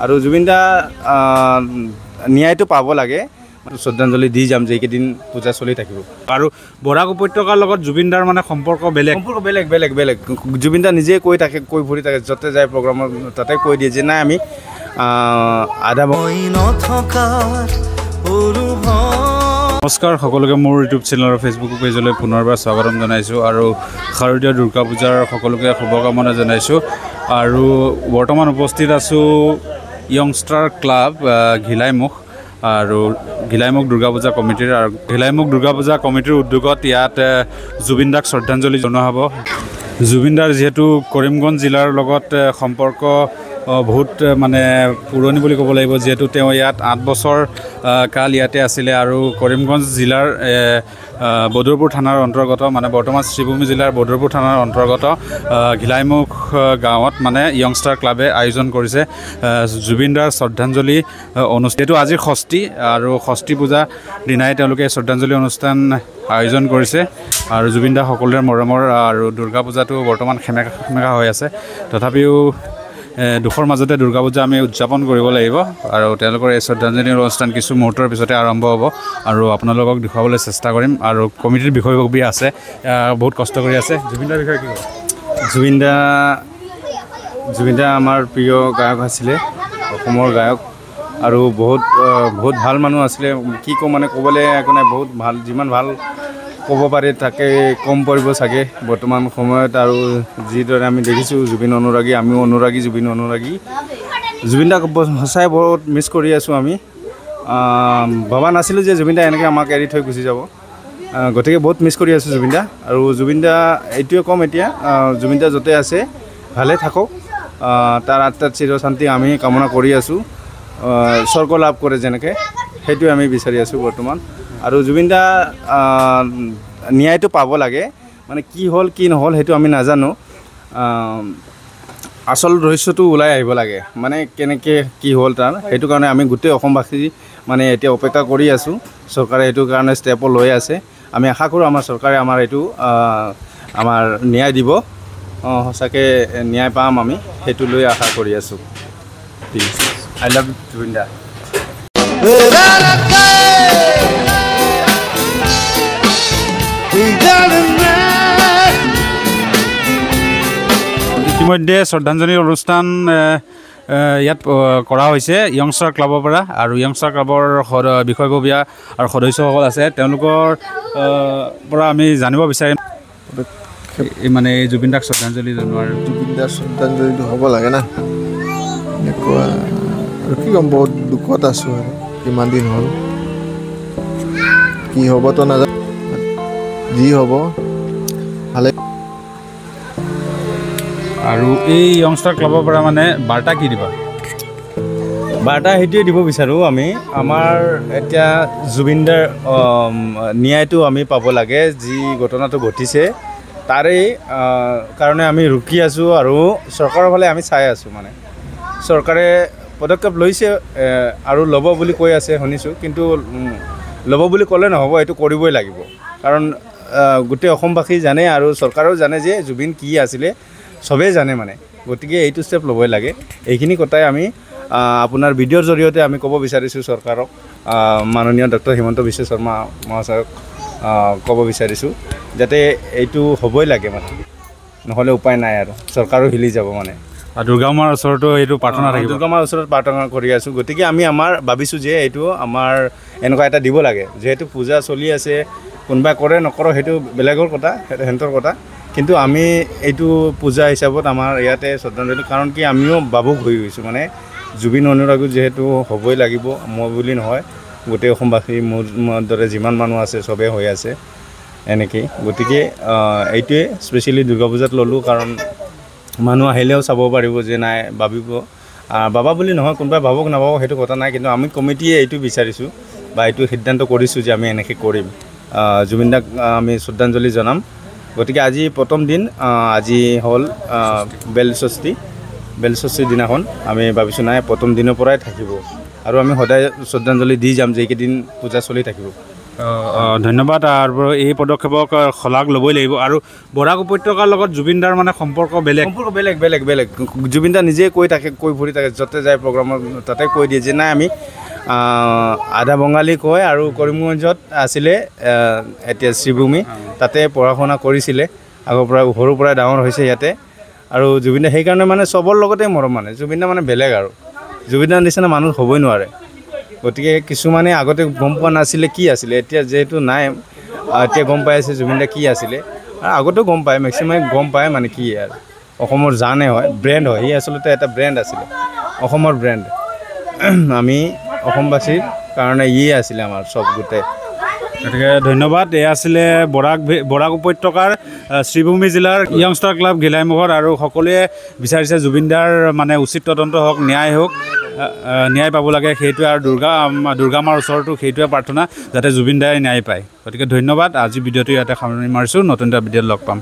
আৰু জুবিন দা ন্যায়টো পাব লাগে শ্ৰদ্ধাঞ্জলি দি যাম যেইকেইদিন পূজা চলি থাকিব আৰু বৰাক উপত্যকাৰ লগত জুবিন দাৰ মানে সম্পৰ্ক বেলেগ জুবিন দা নিজে কৈ ফুৰি থাকে য'তে যায় প্ৰগ্ৰামত তাতে কৈ দিয়ে যে নাই আমি আধা নমস্কাৰ সকলোকে মোৰ ইউটিউব চেনেল আৰু ফেচবুক পেজলৈ পুনৰবাৰ স্বাগতম জনাইছোঁ আৰু শাৰদীয় দুৰ্গা পূজাৰ সকলোকে শুভকামনা জনাইছোঁ আৰু বৰ্তমান উপস্থিত আছোঁ য়ংষ্টাৰ ক্লাব ঘিলাইমুখ আৰু ঘিলাইমুখ দুৰ্গা পূজা কমিটিৰ আৰু ঘিলাইমুখ দুৰ্গা পূজা কমিটিৰ উদ্যোগত ইয়াত জুবিন দাক শ্ৰদ্ধাঞ্জলি জনোৱা হ'ব। জুবিন দাৰ যিহেতু কৰিমগঞ্জ জিলাৰ লগত সম্পৰ্ক বহুত মানে পুৰণি বুলি ক'ব লাগিব, যিহেতু তেওঁ ইয়াত 8 বছৰ কাল ইয়াতে আছিলে আৰু কৰিমগঞ্জ জিলাৰ বদৰপুৰ থানাৰ অন্তৰ্গত মানে বৰ্তমান শ্ৰীভূমি জিলাৰ বদৰপুৰ থানাৰ অন্তৰ্গত ঘিলাইমুখ গাঁৱত মানে য়ংষ্টাৰ ক্লাবে আয়োজন কৰিছে জুবিন দাৰ শ্ৰদ্ধাঞ্জলি অনুষ্ঠান। এইটো আজিৰ ষষ্ঠী আৰু ষষ্ঠী পূজা দিনাই তেওঁলোকে শ্ৰদ্ধাঞ্জলি অনুষ্ঠান আয়োজন কৰিছে আৰু জুবিন দা সকলোৰে মৰমৰ আৰু দুৰ্গা পূজাটো বৰ্তমান খেমেকা হৈ আছে, তথাপিও দুখৰ মাজতে দুৰ্গা পূজা আমি উদযাপন কৰিব লাগিব আৰু তেওঁলোকৰ এই শ্ৰদ্ধাঞ্জলি অনুষ্ঠান কিছু মুহূৰ্তৰ পিছতে আৰম্ভ হ'ব আৰু আপোনালোকক দেখুৱাবলৈ চেষ্টা কৰিম। আৰু কমিটিৰ বিষয়ববী আছে, বহুত কষ্ট কৰি আছে। জুবিন দাৰ বিষয়ে কি ক'ব? জুবিন দা আমাৰ প্ৰিয় গায়ক আছিলে, অসমৰ গায়ক আৰু বহুত ভাল মানুহ আছিলে। কি ক'ম মানে ক'বলৈ একো নাই, বহুত ভাল, যিমান ভাল ক'ব পাৰে তাকে কম পৰিব চাগে বৰ্তমান সময়ত। আৰু যিদৰে আমি দেখিছোঁ জুবিন অনুৰাগী, আমিও অনুৰাগী, জুবিন অনুৰাগী। জুবিন দাক সঁচাই বহুত মিছ কৰি আছোঁ আমি। ভবা নাছিলোঁ যে জুবিন দা এনেকৈ আমাক এৰি থৈ গুচি যাব, গতিকে বহুত মিছ কৰি আছোঁ জুবিন দা। আৰু জুবিন দা এইটোৱে ক'ম এতিয়া, জুবিন দা য'তে আছে ভালে থাকক, তাৰ আত্মাত চিৰশান্তি আমি কামনা কৰি আছোঁ। স্বৰ্গ লাভ কৰে যেনেকৈ, সেইটোৱে আমি বিচাৰি আছোঁ বৰ্তমান। আৰু জুবিন দা ন্যায়টো পাব লাগে, মানে কি হ'ল কি নহ'ল সেইটো আমি নাজানো, আচল ৰহস্যটো ওলাই আহিব লাগে, মানে কেনেকৈ কি হ'ল তাৰ। সেইটো কাৰণে আমি গোটেই অসমবাসী মানে এতিয়া অপেক্ষা কৰি আছোঁ, চৰকাৰে সেইটো কাৰণে ষ্টেপো লৈ আছে। আমি আশা কৰোঁ আমাৰ চৰকাৰে আমাৰ এইটো আমাৰ ন্যায় দিব, সঁচাকৈ ন্যায় পাম আমি, সেইটো লৈ আশা কৰি আছোঁ। প্লিজ, আই লাভ জুবিন দা। ইতিমধ্যে শ্ৰদ্ধাঞ্জলি অনুষ্ঠান ইয়াত কৰা হৈছে য়ংষ্টাৰ ক্লাবৰ পৰা আৰু য়ংষ্টাৰ ক্লাবৰ বিষয়ববীয়া আৰু সদস্যসকল আছে, তেওঁলোকৰ পৰা আমি জানিব বিচাৰিম মানে এই জুবিন দাক শ্ৰদ্ধাঞ্জলি জনোৱাৰ। জুবিন দাৰ শ্ৰদ্ধাঞ্জলিটো হ'ব লাগে না, এনেকুৱা আৰু কি ক'ম, বহুত দুখত আছোঁ আৰু কিমান দিন হ'ল, কি হ'বতো নাজানো, যি হ'ব ভালে। আৰু এই য়ংষ্টাৰ ক্লাবৰ পৰা মানে বাৰ্তা কি দিবা? বাৰ্তা সেইটোৱে দিব বিচাৰোঁ আমি, আমাৰ এতিয়া জুবিন দাৰ ন্যায়টো আমি পাব লাগে। যি ঘটনাটো ঘটিছে তাৰে কাৰণে আমি ৰখি আছোঁ আৰু চৰকাৰৰ ফালে আমি চাই আছোঁ। মানে চৰকাৰে পদক্ষেপ লৈছে আৰু ল'ব বুলি কৈ আছে শুনিছোঁ, কিন্তু ল'ব বুলি ক'লে নহ'ব, এইটো কৰিবই লাগিব। কাৰণ গোটেই অসমবাসী জানে আৰু চৰকাৰেও জানে যে জুবিন কি আছিলে, চবেই জানে মানে, গতিকে এইটো ষ্টেপ ল'বই লাগে। এইখিনি কথাই আমি আপোনাৰ ভিডিঅ'ৰ জৰিয়তে আমি ক'ব বিচাৰিছোঁ চৰকাৰক, মাননীয় ডক্টৰ হিমন্ত বিশ্ব শৰ্মা মহাশয়ক ক'ব বিচাৰিছোঁ যাতে এইটো হ'বই লাগে, মানে নহ'লে উপায় নাই আৰু চৰকাৰো হিলি যাব। মানে দুৰ্গা মাৰ ওচৰতো এইটো প্ৰাৰ্থনা থাকিব, দুৰ্গা মাৰ ওচৰত প্ৰাৰ্থনা কৰি আছোঁ। গতিকে আমি ভাবিছোঁ যে এইটো আমাৰ এনেকুৱা এটা দিব লাগে, যিহেতু পূজা চলি আছে, কোনোবাই কৰে নকৰে সেইটো বেলেগৰ কথা, সিহঁতৰ কথা, কিন্তু আমি এইটো পূজা হিচাপত আমাৰ ইয়াতে শ্ৰদ্ধাঞ্জলি, কাৰণ কি আমিও ভাবুক হৈ গৈছোঁ। মানে জুবিন অনুৰাগী যিহেতু হ'বই লাগিব, মই বুলি নহয়, গোটেই অসমবাসী মোৰ দৰে যিমান মানুহ আছে চবেই হৈ আছে এনেকেই। গতিকে এইটোৱে স্পেচিয়েলি দুৰ্গা পূজাত ল'লোঁ, কাৰণ মানুহ আহিলেও চাব পাৰিব যে নাই ভাবিব, বাবা বুলি নহয়, কোনোবাই ভাবক নাভাবক সেইটো কথা নাই, কিন্তু আমি কমিটিয়ে এইটো বিচাৰিছোঁ বা এইটো সিদ্ধান্ত কৰিছোঁ যে আমি এনেকৈ কৰিম, জুবিন দাক আমি শ্ৰদ্ধাঞ্জলি জনাম। গতিকে আজি প্ৰথম দিন, আজি হ'ল বেলষষ্ঠী দিনাখন আমি ভাবিছোঁ নাই প্ৰথম দিনৰ পৰাই থাকিব আৰু আমি সদায় শ্ৰদ্ধাঞ্জলি দি যাম যেইকেইদিন পূজা চলি থাকিব। ধন্যবাদ। আৰু এই পদক্ষেপক শলাগ ল'বই লাগিব। আৰু বৰাক উপত্যকাৰ লগত জুবিনদাৰ মানে সম্পৰ্ক বেলেগ বেলেগ জুবিন দা নিজে কৈ ফুৰি থাকে, য'তে যায় প্ৰগ্ৰামত তাতে কৈ দিয়ে যে নাই আমি আধা বঙালী কয় আৰু কৰিমগঞ্জত আছিলে এতিয়া শ্ৰীভূমি, তাতে পঢ়া শুনা কৰিছিলে আগৰ পৰা, সৰুৰ পৰা ডাঙৰ হৈছে ইয়াতে। আৰু জুবিন দা সেইকাৰণে মানে চবৰ লগতে মৰম মানে, জুবিন দা মানে বেলেগ আৰু জুবিন দাৰ নিচিনা মানুহ হ'বই নোৱাৰে। গতিকে কিছুমানে আগতে গম পোৱা নাছিলে কি আছিলে, এতিয়া যিহেতু নাই এতিয়া গম পাই আছে জুবিন দা কি আছিলে। আৰু আগতেও গম পায়, মেক্সিমাম গম পায় মানে কি আৰু অসমৰ জানে হয়, ব্ৰেণ্ড হয়। সি আচলতে এটা ব্ৰেণ্ড আছিলে, অসমৰ ব্ৰেণ্ড। আমি অসমবাসীৰ কাৰণে ইয়ে আছিলে আমাৰ চব গোটেই। গতিকে ধন্যবাদ। এয়া আছিলে বৰাক উপত্যকাৰ শ্ৰীভূমি জিলাৰ য়ংষ্টাৰ ক্লাব গিলাইমুখত। আৰু সকলোৱে বিচাৰিছে জুবিনদাৰ মানে উচিত তদন্ত হওক, ন্যায় হওক, ন্যায় পাব লাগে সেইটোৱে। আৰু দুৰ্গা মাৰ ওচৰতো সেইটোৱে প্ৰাৰ্থনা যাতে জুবিনদাই ন্যায় পায়। গতিকে ধন্যবাদ। আজি ভিডিঅ'টো ইয়াতে সামৰণি মাৰিছোঁ, নতুন এটা ভিডিঅ'ত লগ পাম।